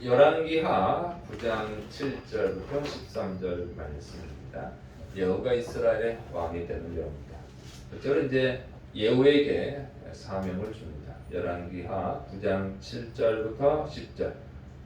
열왕기하 9장 7절부터 13절 말씀입니다. 여호가 이스라엘의 왕이 되는 내용입니다. 저는 이제 예후에게 사명을 줍니다. 열왕기하 9장 7절부터 10절.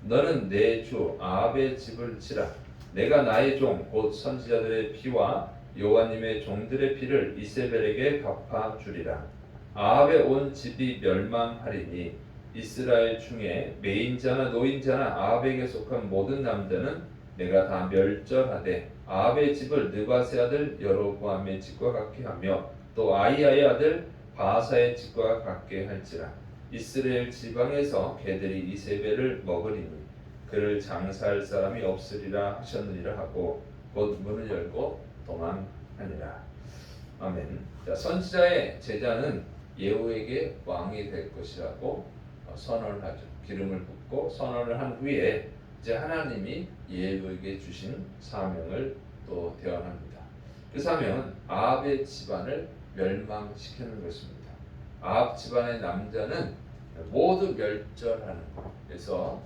너는 내 주 아합의 집을 치라. 내가 나의 종 곧 선지자들의 피와 여호와님의 종들의 피를 이세벨에게 갚아 주리라. 아합의 온 집이 멸망하리니 이스라엘 중에 매인자나 노인자나 아합에게 속한 모든 남자는 내가 다 멸절하되 아합의 집을 느바세 아들 여로보암의 집과 같게 하며 또 아히야의 아들 바하사의 집과 같게 할지라. 이스라엘 지방에서 개들이 이세벨을 먹으리니 그를 장사할 사람이 없으리라 하셨느니라 하고 곧 문을 열고 도망하니라. 아멘. 자, 선지자의 제자는 예후에게 왕이 될 것이라고 선언을 하죠. 기름을 붓고 선언을 한 후에 이제 하나님이 예후에게 주신 사명을 또 대언합니다. 그 사명은 아합의 집안을 멸망시키는 것입니다. 아합 집안의 남자는 모두 멸절하는 것. 그래서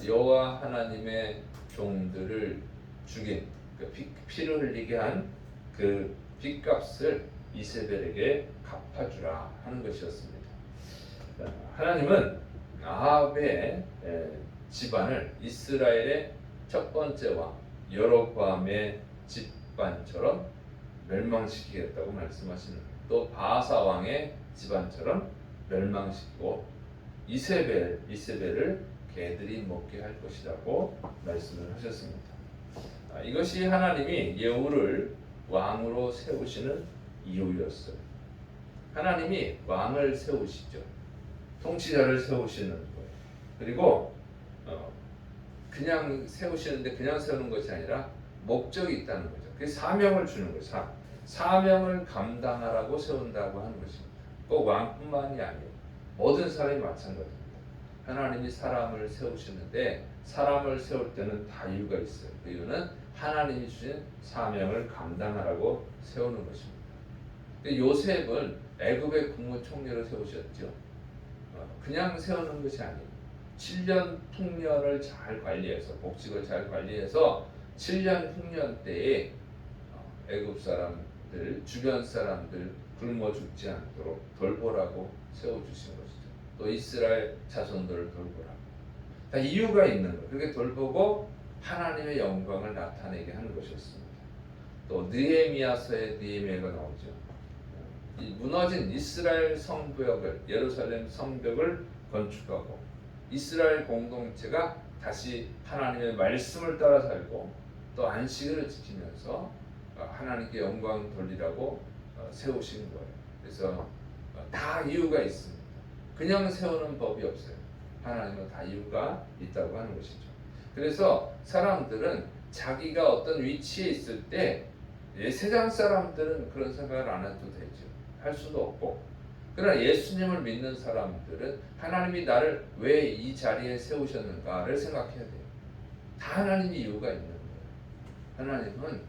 여호와 하나님의 종들을 죽인 그 피를 흘리게 한 그 빚값을 이세벨에게 갚아주라 하는 것이었습니다. 하나님은 아합의 집안을 이스라엘의 첫 번째 왕 여로보암의 집안처럼 멸망시키겠다고 말씀하시는 거예요. 또 바하사 왕의 집안처럼 멸망시키고 이세벨을 개들이 먹게 할 것이라고 말씀을 하셨습니다. 이것이 하나님이 예후를 왕으로 세우시는 이유였어요. 하나님이 왕을 세우시죠. 통치자를 세우시는 거예요. 그리고 그냥 세우시는데 그냥 세우는 것이 아니라 목적이 있다는 거죠. 그 사명을 주는 거예요. 사명을 감당하라고 세운다고 하는 것입니다. 꼭 왕뿐만이 아니에요. 모든 사람이 마찬가지입니다. 하나님이 사람을 세우시는데 사람을 세울 때는 다 이유가 있어요. 그 이유는 하나님이 주신 사명을 감당하라고 세우는 것입니다. 요셉은 애굽의 국무총리로 세우셨죠. 그냥 세우는 것이 아니에요. 7년 풍년을 잘 관리해서 복직을 잘 관리해서 7년 풍년 때에 애굽 사람들 주변 사람들 굶어 죽지 않도록 돌보라고 세워주신 것이죠. 또 이스라엘 자손들을 돌보라고. 다 이유가 있는 거예요. 그렇게 돌보고 하나님의 영광을 나타내게 하는 것이었습니다. 또 느헤미야서에 느헤미야가 나오죠. 이 무너진 이스라엘 성벽을 예루살렘 성벽을 건축하고 이스라엘 공동체가 다시 하나님의 말씀을 따라 살고 또 안식일을 지키면서 하나님께 영광 돌리라고 세우신 거예요. 그래서 다 이유가 있습니다. 그냥 세우는 법이 없어요. 하나님은 다 이유가 있다고 하는 것이죠. 그래서 사람들은 자기가 어떤 위치에 있을 때 세상 사람들은 그런 생각을 안 해도 되죠. 할 수도 없고, 그러나 예수님을 믿는 사람들은 하나님이 나를 왜 이 자리에 세우셨는가를 생각해야 돼요. 다 하나님이 이유가 있는 거예요. 하나님은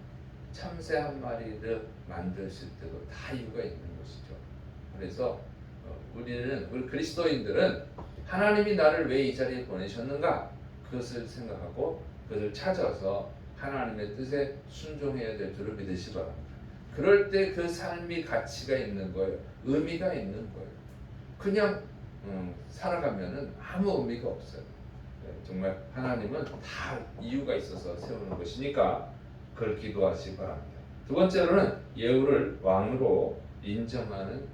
참새 한 마리를 만드실 때도 다 이유가 있는 것이죠. 그래서 우리 그리스도인들은 하나님이 나를 왜 이 자리에 보내셨는가 그것을 생각하고 그것을 찾아서 하나님의 뜻에 순종해야 될 줄을 믿으시 바랍니다. 그럴 때 그 삶이 가치가 있는 거예요. 의미가 있는 거예요. 그냥 살아가면은 아무 의미가 없어요. 정말 하나님은 다 이유가 있어서 세우는 것이니까 그걸 기도하시기 바랍니다. 두 번째로는 예후를 왕으로 인정하는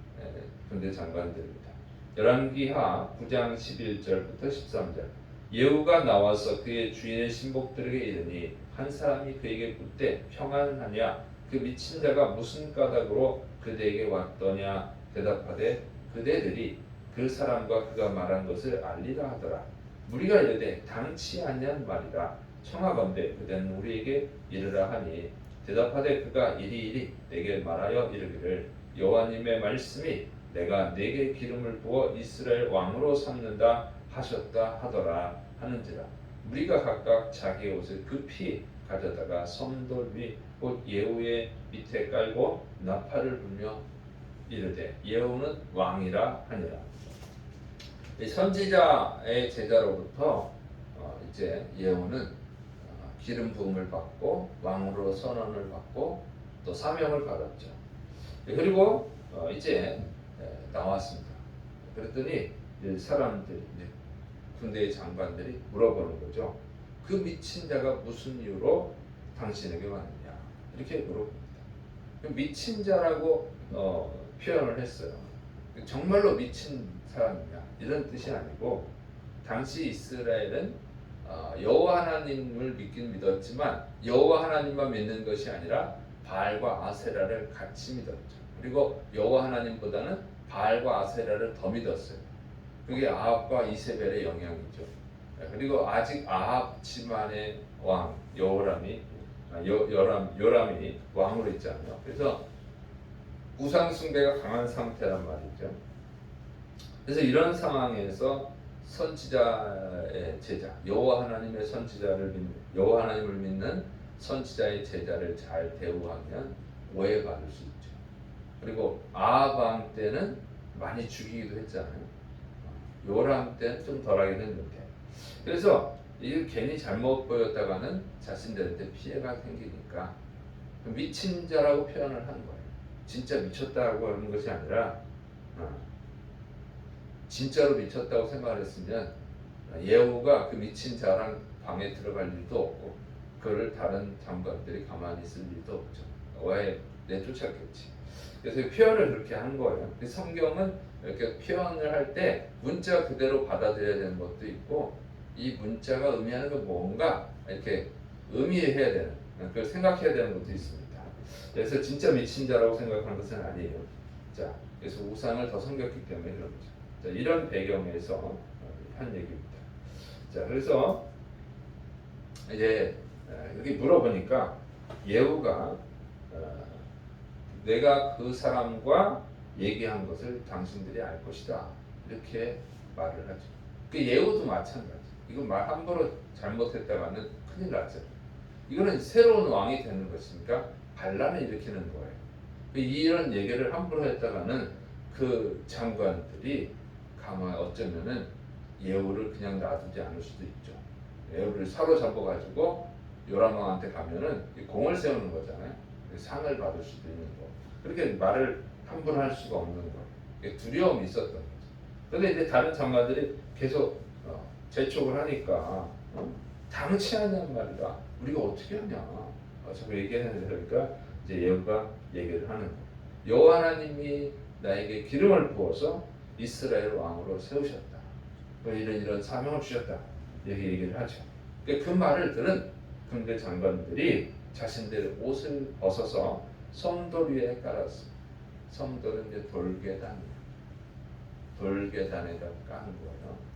군대 장관들입니다. 열왕기하 9장 11절부터 13절. 예후가 나와서 그의 주인의 신복들에게 이르니 한 사람이 그에게 묻되 평안하냐 그 미친 자가 무슨 까닭으로 그대에게 왔더냐 대답하되 그대들이 그 사람과 그가 말한 것을 알리라 하더라. 무리가 이르되 당치 아니한 말이라 청하건대 그대는 우리에게 이르라 하니 대답하되 그가 이리이리 내게 말하여 이르기를 여호와님의 말씀이 내가 네게 기름을 부어 이스라엘 왕으로 삼는다 하셨다 하더라 하는지라. 무리가 각각 자기 옷을 급히 가져다가 섬돌 위 곧 예후의 밑에 깔고 나팔을 불며 이르되 예후는 왕이라 하니라. 선지자의 제자로부터 이제 예후는 기름 부음을 받고 왕으로 선언을 받고 또 사명을 받았죠. 그리고 이제 나왔습니다. 그랬더니 이제 사람들, 이제 군대의 장관들이 물어보는 거죠. 그 미친 자가 무슨 이유로 당신에게 왔느냐 이렇게 물어봅니다. 미친 자라고 표현을 했어요. 정말로 미친 사람이냐 이런 뜻이 아니고, 당시 이스라엘은 여호와 하나님을 믿긴 믿었지만 여호와 하나님만 믿는 것이 아니라 바알과 아세라를 같이 믿었죠. 그리고 여호와 하나님보다는 바알과 아세라를 더 믿었어요. 그게 아합과 이세벨의 영향이죠. 그리고 아직 아합 집안의 왕 요람이 왕으로 있잖아요. 그래서 우상 숭배가 강한 상태란 말이죠. 그래서 이런 상황에서 선지자의 제자, 여호와 하나님의 여호와 하나님을 믿는 선지자의 제자를 잘 대우하면 오해받을 수 있죠. 그리고 아합 왕 때는 많이 죽이기도 했잖아요. 요람 때는 좀 덜하긴 했는데, 그래서 이게 괜히 잘못 보였다가는 자신들한테 피해가 생기니까 미친 자라고 표현을 하는 거예요. 진짜 미쳤다고 하는 것이 아니라 진짜로 미쳤다고 생각했으면 예후가 그 미친 자랑 방에 들어갈 일도 없고 그를 다른 장관들이 가만히 있을 일도 없죠. 왜 내쫓았겠지. 그래서 표현을 그렇게 한 거예요. 성경은 이렇게 표현을 할 때 문자 그대로 받아들여야 되는 것도 있고, 이 문자가 의미하는 건 뭔가 이렇게 의미해야 되는, 그걸 생각해야 되는 것도 있습니다. 그래서 진짜 미친 자라고 생각하는 것은 아니에요. 자, 그래서 우상을 더 섬겼기 때문에 그런 거죠. 자, 이런 배경에서 한 얘기입니다. 자, 그래서 이제 여기 물어보니까 예후가 내가 그 사람과 얘기한 것을 당신들이 알 것이다 이렇게 말을 하죠. 그 예후도 마찬가지. 이거 말 함부로 잘못했다가는 큰일 나죠. 이거는 새로운 왕이 되는 것이니까 반란을 일으키는 거예요. 이런 얘기를 함부로 했다가는 그 장관들이 가만 어쩌면은 예후를 그냥 놔두지 않을 수도 있죠. 예후를 사로잡아가지고 요람 왕한테 가면은 공을 세우는 거잖아요. 상을 받을 수도 있는 거. 그렇게 말을 함부로 할 수가 없는 거예요. 두려움이 있었던 거죠. 그런데 이제 다른 장관들이 계속 재촉을 하니까 당치 않냔 말이다. 우리가 어떻게 하냐. 자꾸 얘기하는 그러니까 이제 예후가 얘기를 하는 거예요. 여호와 하나님이 나에게 기름을 부어서 이스라엘 왕으로 세우셨다. 이런 사명을 주셨다. 이렇게 얘기를 하죠. 그 말을 들은 군대 장관들이 자신들의 옷을 벗어서 성돌 위에 깔았습니다. 성돌은 이제 돌계단에다 까는 거예요.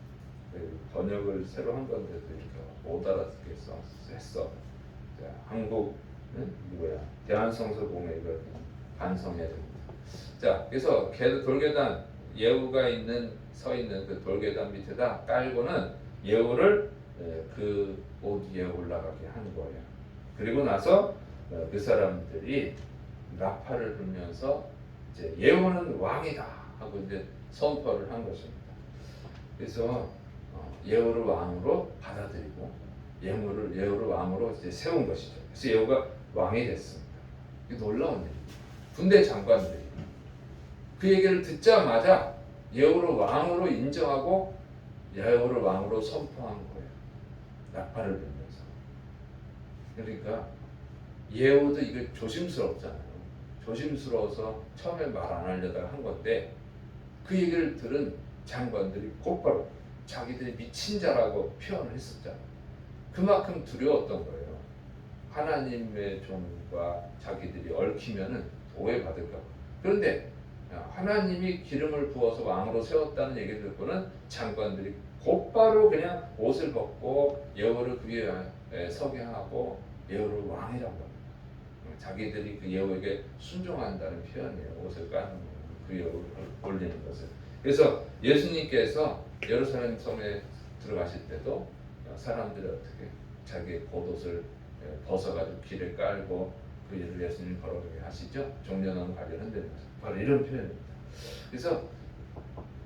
번역을 새로 한 건데도 이렇게 못 알아듣게 했어. 자, 한국은 대한성서공회가 반성해야 됩니다. 자, 그래서 돌계단 예후가 서 있는 그 돌계단 밑에다 깔고는 예후를 그 옷 위에 올라가게 한 거예요. 그리고 나서 그 사람들이 나팔을 불면서 이제 예후는 왕이다 하고 이제 선포를 한 것입니다. 그래서 예후를 왕으로 받아들이고 예후를 왕으로 이제 세운 것이죠. 그래서 예후가 왕이 됐습니다. 이게 놀라운 일이에요. 군대 장관들이 그 얘기를 듣자마자 예후를 왕으로 인정하고 예후를 왕으로 선포한 거예요. 나팔을 불면서. 그러니까 예후도 이게 조심스럽잖아요. 조심스러워서 처음에 말 안 하려다가 한 건데, 그 얘기를 들은 장관들이 곧바로 자기들이 미친 자라고 표현을 했었잖아요. 그만큼 두려웠던 거예요. 하나님의 종과 자기들이 얽히면은 오해받을까. 그런데 하나님이 기름을 부어서 왕으로 세웠다는 얘기를 듣고는 장관들이 곧바로 그냥 옷을 벗고 예후를 그 위에 서게 하고 예후를 왕이라고 합니다. 자기들이 그 예후에게 순종한다는 표현이에요. 옷을 까는 그 예후를 올리는 것을. 그래서 예수님께서 예루살렘 성에 들어가실 때도 사람들이 어떻게 자기의 겉옷을 벗어가지고 길에 깔고 그 일을 예수님이 걸어가게 하시죠. 종려나무 가지를 흔드는 거죠. 바로 이런 표현입니다. 그래서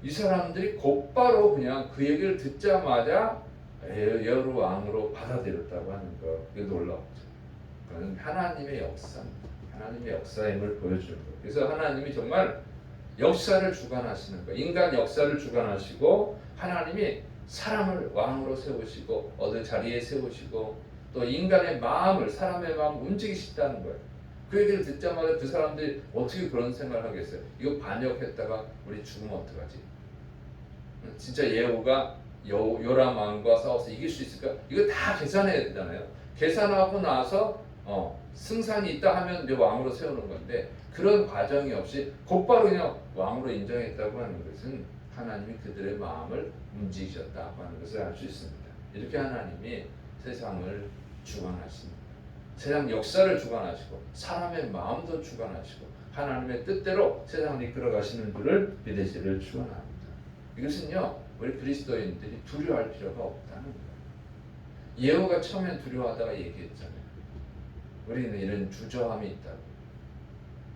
이 사람들이 곧바로 그냥 그 얘기를 듣자마자 여러 왕으로 받아들였다고 하는 거, 이거 놀랍죠. 그건 하나님의 역사입니다. 하나님의 역사임을 보여주는 거예요. 그래서 하나님이 정말 역사를 주관하시는 거예요. 인간 역사를 주관하시고 하나님이 사람을 왕으로 세우시고 어느 자리에 세우시고 또 인간의 마음을, 사람의 마음을 움직이시다는 거예요. 그 얘기를 듣자마자 그 사람들이 어떻게 그런 생각을 하겠어요? 이거 반역했다가 우리 죽으면 어떡하지? 진짜 예후가 요람 왕과 싸워서 이길 수 있을까? 이거 다 계산해야 되잖아요. 계산하고 나서 승산이 있다 하면 이제 왕으로 세우는 건데 그런 과정이 없이 곧바로 그냥 왕으로 인정했다고 하는 것은 하나님이 그들의 마음을 움직이셨다고 하는 것을 알 수 있습니다. 이렇게 하나님이 세상을 주관하십니다. 세상 역사를 주관하시고 사람의 마음도 주관하시고 하나님의 뜻대로 세상을 이끌어 가시는 줄을 믿으시기를 축원합니다. 이것은요 우리 그리스도인들이 두려워할 필요가 없다는 거예요. 예후가 처음엔 두려워하다가 얘기했잖아요. 우리는 이런 주저함이 있다고.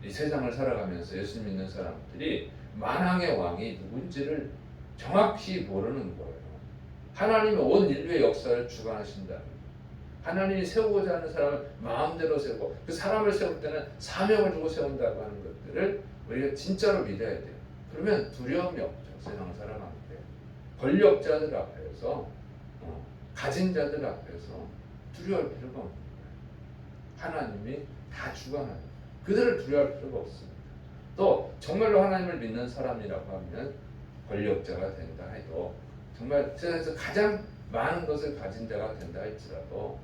이 세상을 살아가면서 예수 믿는 사람들이 만왕의 왕이 누군지를 정확히 모르는 거예요. 하나님이 온 인류의 역사를 주관하신다는 거예요. 하나님이 세우고자 하는 사람을 마음대로 세우고 그 사람을 세울 때는 사명을 주고 세운다고 하는 것들을 우리가 진짜로 믿어야 돼요. 그러면 두려움이 없죠. 세상을 살아가는데 권력자들 앞에서 가진 자들 앞에서 두려워할 필요가 없는 거예요. 하나님이 다 주관하는 그들을 두려워할 필요가 없습니다. 또 정말로 하나님을 믿는 사람이라고 하면 권력자가 된다 해도 정말 세상에서 가장 많은 것을 가진 자가 된다 할지라도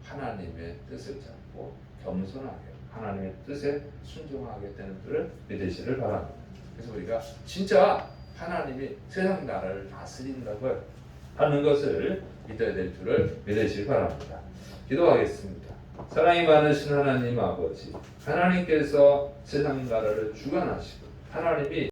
하나님의 뜻을 잡고 겸손하게 하나님의 뜻에 순종하게 되는 줄을 믿으시를 바랍니다. 그래서 우리가 진짜 하나님이 세상 나라를 다스린다고 하는 것을 믿어야 될 줄을 믿으시기 바랍니다. 기도하겠습니다. 사랑이 많으신 하나님 아버지, 하나님께서 세상 나라를 주관하시고 하나님이